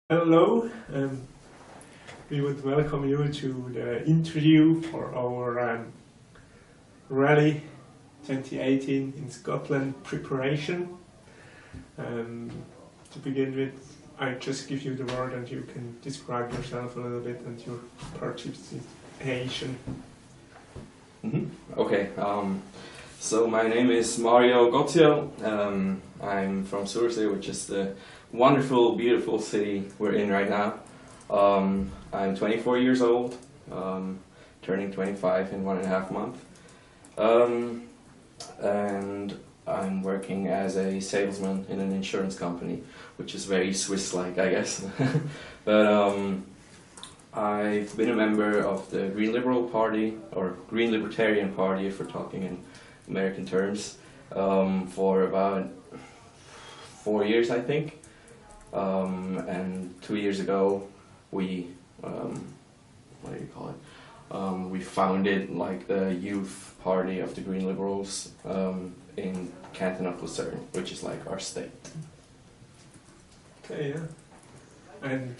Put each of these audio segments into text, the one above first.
Hello, we would welcome you to the interview for our Rally 2018 in Scotland preparation. To begin with, I just give you the word and you can describe yourself a little bit and your participation. Okay, so my name is Mario Cozzio. I'm from Sursee, which is the wonderful, beautiful city we're in right now. I'm 24 years old, turning 25 in 1.5 months. And I'm working as a salesman in an insurance company, which is very Swiss-like, I guess. But I've been a member of the Green Liberal Party, or Green Libertarian Party if we're talking in American terms, for about 4 years, I think. And 2 years ago, we, what do you call it? We founded like the youth party of the Green Liberals in Canton of Lucerne, which is like our state. Okay, yeah. And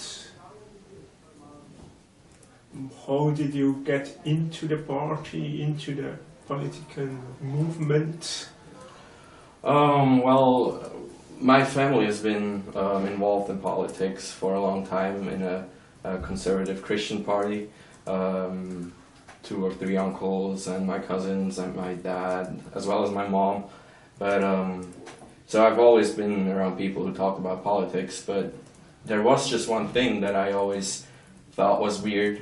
how did you get into the party, into the political movement? Well, my family has been involved in politics for a long time in a conservative Christian party. 2 or 3 uncles and my cousins and my dad, as well as my mom. But so I've always been around people who talk about politics, but there was just one thing that I always thought was weird,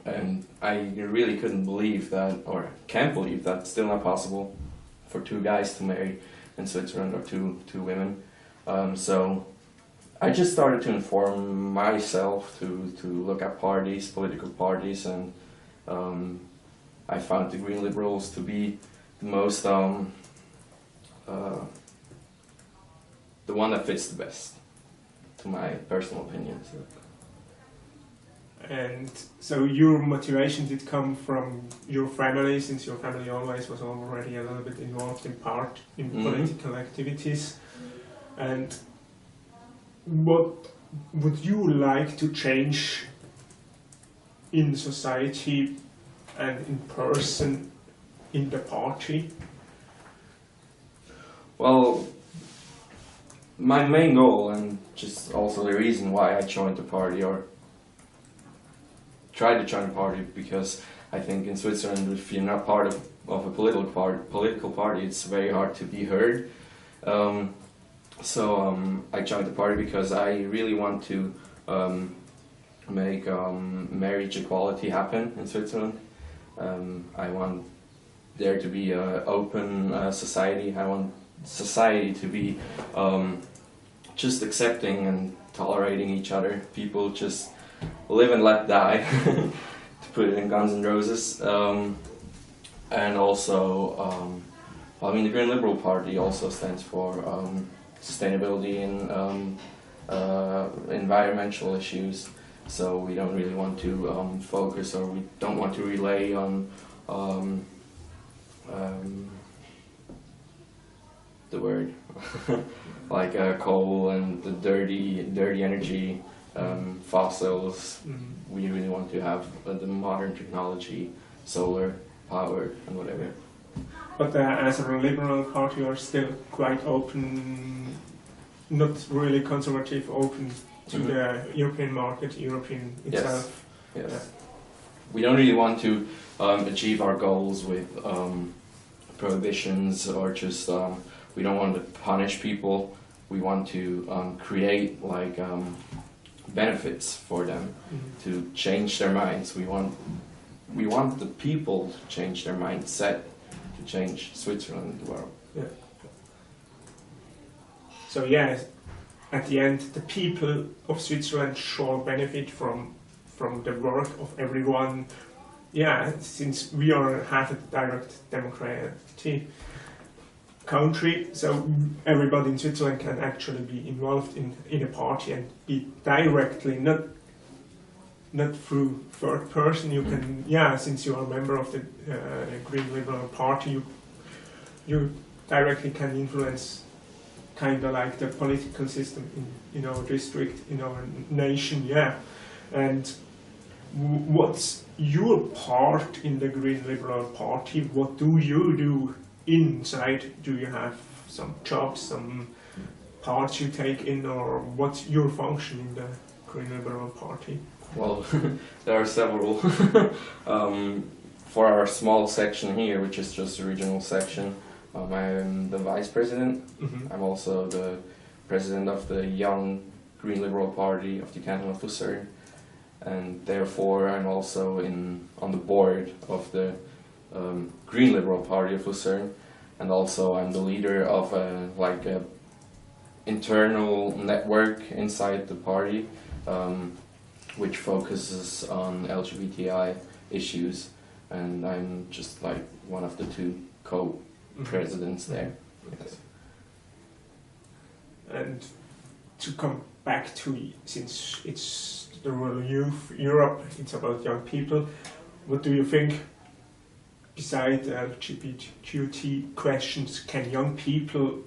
and I really couldn't believe that, or can't believe that it's still not possible for 2 guys to marry in Switzerland, or two women. So I just started to inform myself to look at parties, political parties, and I found the Green Liberals to be the most, the one that fits the best, to my personal opinion. So. And so your motivation did come from your family, since your family always was already a little bit involved in political activities. And what would you like to change in society and in person in the party? Well, my main goal, and just also the reason why I joined the party, or tried to join the party, because I think in Switzerland, if you're not part of a political party, it's very hard to be heard. So I joined the party because I really want to make marriage equality happen in Switzerland. I want there to be an open society. I want society to be just accepting and tolerating each other. People just live and let die, to put it in Guns N' Roses. And also, I mean, the Green Liberal Party also stands for sustainability and environmental issues. So we don't really want to focus, or we don't want to rely on the word like coal and the dirty energy, fossils. We really want to have the modern technology, solar power and whatever. But as a liberal party, you are still quite open, not really conservative, open to the European market, European itself. Yes. Yeah. We don't really want to achieve our goals with prohibitions, or just we don't want to punish people. We want to create like benefits for them to change their minds. We want the people to change their mindset, to change Switzerland and the world. Yeah. So yeah, at the end, the people of Switzerland shall benefit from the work of everyone. Yeah, since we have a direct democracy country, so everybody in Switzerland can actually be involved in a party and be directly, not through third person. You can, yeah, since you are a member of the Green Liberal Party, you directly can influence kind of like the political system in our district, in our nation, yeah. And what's your part in the Green Liberal Party? What do you do inside? Do you have some jobs, some parts you take in, or what's your function in the Green Liberal Party? Well, there are several. For our small section here, which is just a regional section, I'm the vice president. Mm-hmm. I'm also the president of the Young Green Liberal Party of the Canton of Lucerne, and therefore I'm also on the board of the Green Liberal Party of Lucerne, and also I'm the leader of a internal network inside the party, which focuses on LGBTI issues, and I'm just like one of the two co-presidents there. Yes. And to come back to, since it's the rural youth Europe, it's about young people, what do you think, besides LGBT questions, can young people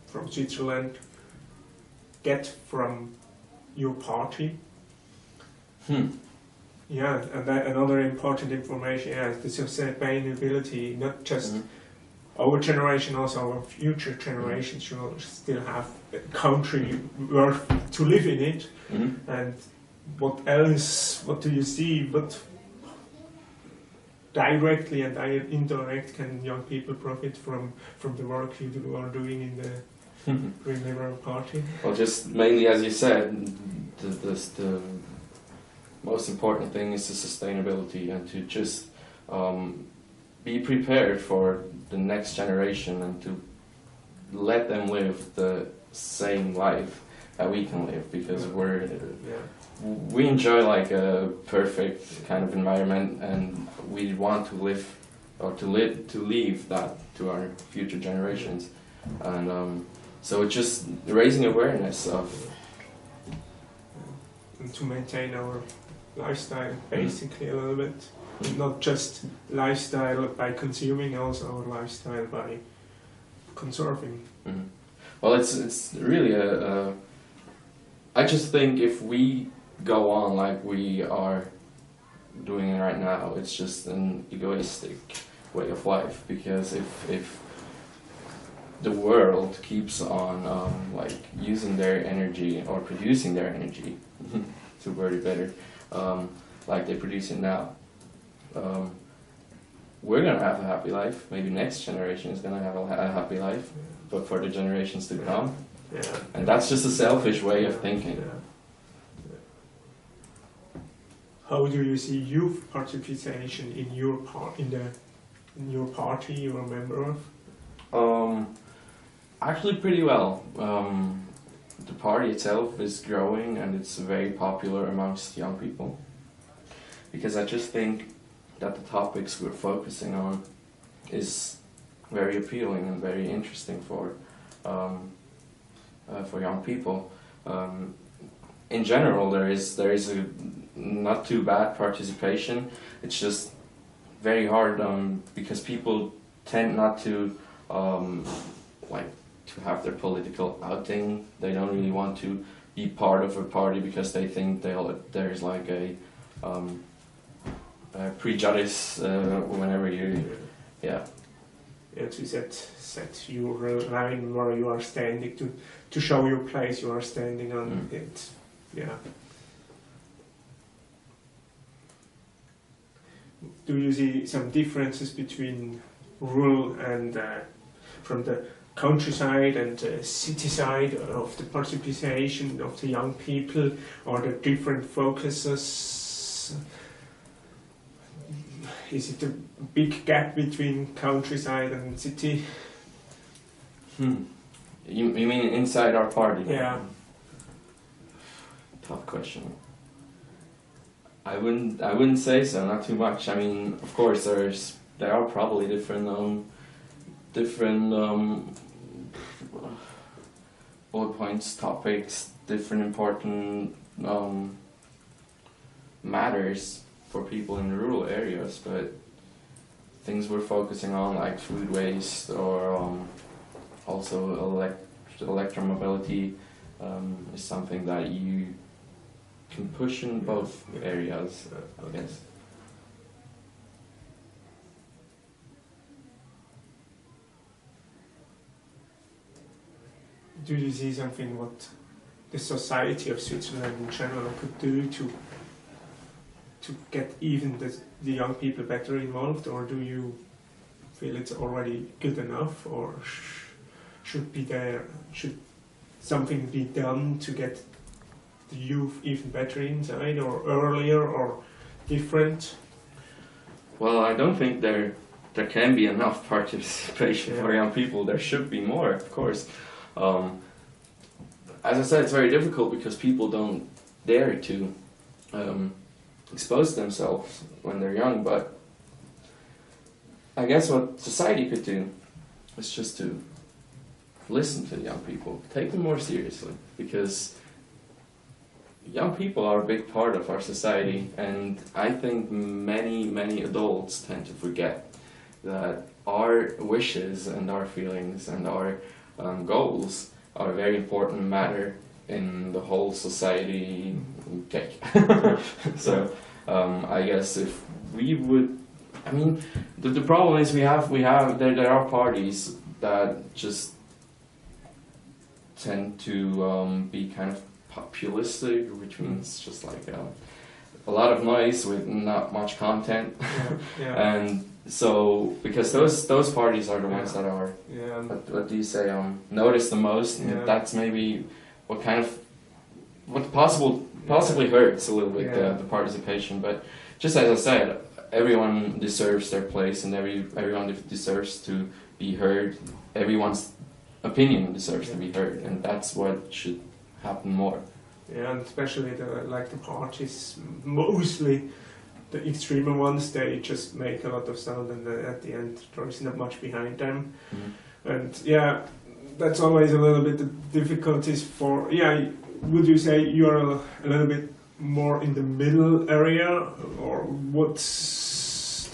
from Switzerland get from your party? Yeah, and that another important information, yeah, the sustainability, not just our generation, also our future generations should still have a country worth to live in it. And what else, what do you see, what directly and indirect can young people profit from the work you are doing in the Green Liberal Party? Well, just mainly, as you said, the most important thing is the sustainability, and to just be prepared for the next generation and to let them live the same life that we can live, because we enjoy like a perfect kind of environment, and we want to live or to leave that to our future generations. And so it's just raising awareness of and to maintain our lifestyle basically a little bit, not just lifestyle by consuming, also our lifestyle by conserving. Well, it's really I just think if we go on like we are doing it right now, it's just an egoistic way of life, because if the world keeps on like using their energy or producing their energy to word it better, like they produce it now, we're gonna have a happy life. Maybe next generation is gonna have a happy life, but for the generations to come, and that's just a selfish way of thinking. How do you see youth participation in your party you are a member of? Actually, pretty well. The party itself is growing, and it's very popular amongst young people, because I just think that the topics we're focusing on is very appealing and very interesting for young people. In general, there is a not too bad participation. It's just very hard because people tend not to to have their political outing. They don't really want to be part of a party because they think there's like a prejudice whenever you to set your line where you are standing, to show your place you are standing on it. Do you see some differences between rural and from the countryside and city side of the participation of the young people, or the different focuses? Is it a big gap between countryside and city? You mean inside our party? Yeah. Tough question. I wouldn't say so. Not too much. I mean, of course, there are probably different bullet points, topics, different important matters for people in rural areas, but things we're focusing on, like food waste or also electromobility is something that you can push in both areas, I guess. Do you see something what the society of Switzerland in general could do to get even the young people better involved, or do you feel it's already good enough, or should something be done to get the youth even better inside, or earlier, or different? Well, I don't think there can be enough participation for young people. There should be more, of course. As I said, it's very difficult because people don't dare to expose themselves when they're young, but I guess what society could do is just to listen to young people, take them more seriously, because young people are a big part of our society, and I think many adults tend to forget that our wishes and our feelings and our goals are a very important matter in the whole society cake. So I guess if we would, I mean, the problem is there are parties that just tend to be kind of populistic, which means just like a lot of noise with not much content. And so, because those parties are the ones that are, what do you say, noticed the most, and that's maybe what possibly hurts a little bit the participation. But just as I said, everyone deserves their place, and everyone deserves to be heard. Everyone's opinion deserves to be heard, and that's what should happen more. Yeah, and especially the parties, mostly the extreme ones, they just make a lot of sound, and at the end there is not much behind them. And yeah, that's always a little bit the difficulties for, would you say you are a little bit more in the middle area, or what's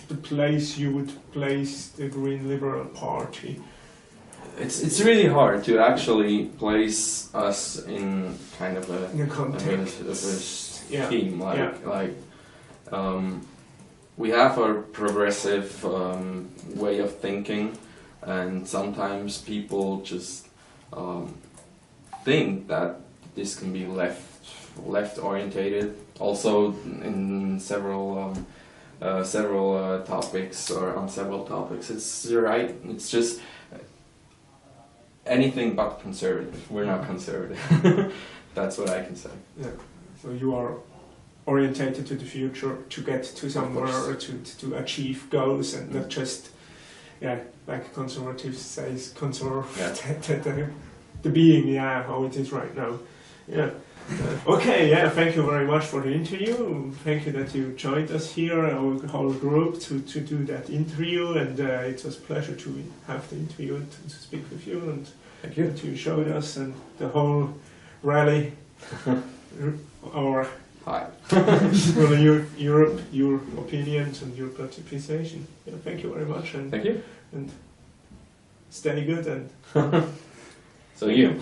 the place you would place the Green Liberal Party? It's really hard to actually place us in kind of a scheme, we have a progressive way of thinking, and sometimes people just think that this can be left orientated. Also in several topics, or on several topics, it's right. It's just anything but conservative. We're not conservative. That's what I can say. Yeah. So you are orientated to the future, to get to somewhere, to achieve goals, and not just, like conservatives say, the being, how it is right now. Okay, thank you very much for the interview. Thank you that you joined us here, our whole group, to do that interview, and it was a pleasure to have the interview and to speak with you, and thank you that you showed us and the whole rally, our Europe, your opinions and your participation. Thank you very much, and thank you, and stay good, and so you.